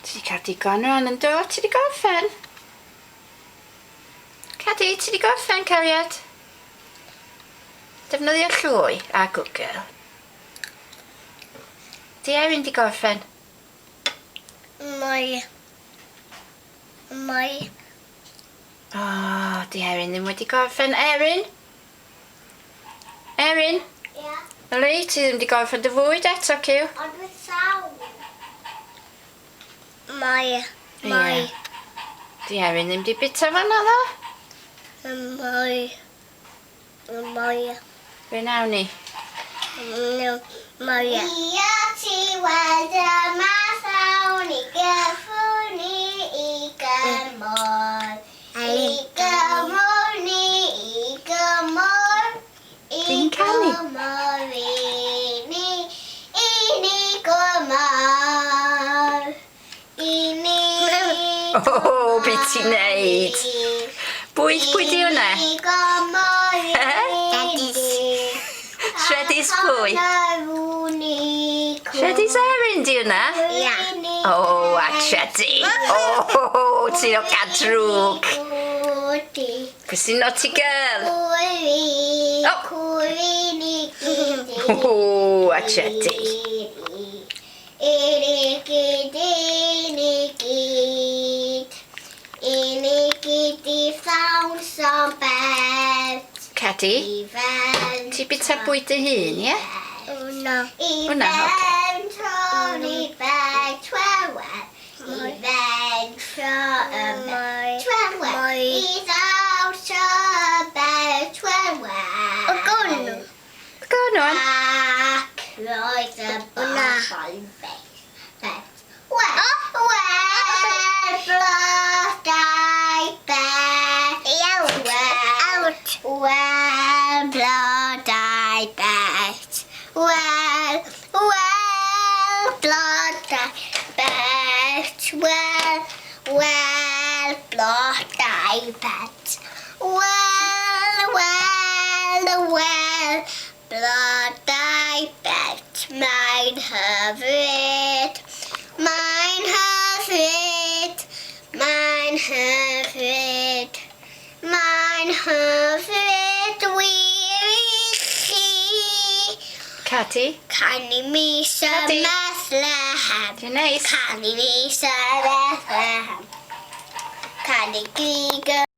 Ti 'di cael digon rwan yn do? Ti 'di gorffen? Cadi, ti 'di gorffen cariad? Defnyddio llwy a Google. Di Erin 'di gorffen? Mai. O, di Erin ddim wedi gorffen. Erin? Erin? Ia. Yli, ti ddim wedi gorffen dy fwyd eto, Cyw? Ond dwi'n sawl. Mai. Ie. Di Erin ddim wedi bita fan'na ddo? Mai. Fe nawn ni. Mai. Ia ti weld y mas awn i gyffwni i gymor. I gymor ni, i gymor. Dwi'n canu. Gymor i ni gymor. I ni. O, be ti'n neud? Pwy di hwnna? Shreddy's pwy? Shreddy's Erin di hwnna? Ia. O, a Shreddy. O, ti'n o gadrwg. Pwy sy'n naughty girl? O, a Shreddy. Cadi, ti bita bwyd dy hun, ie? Hwnna, Go on, wan. Roedd y bobl bet. Blodau bet. Wel, blodau bet. Wel, blodau bet. Wel, blodau bet. Blodau bet. Mae'n hyfryd. Mae'n hyfryd. Mae'n hyfryd. Mae'n hyfryd wir i chi. Cadi, Canu mis y Cadi. Bethlehem. ti'n neis? Canu mis y Bethlehem. Canu gig y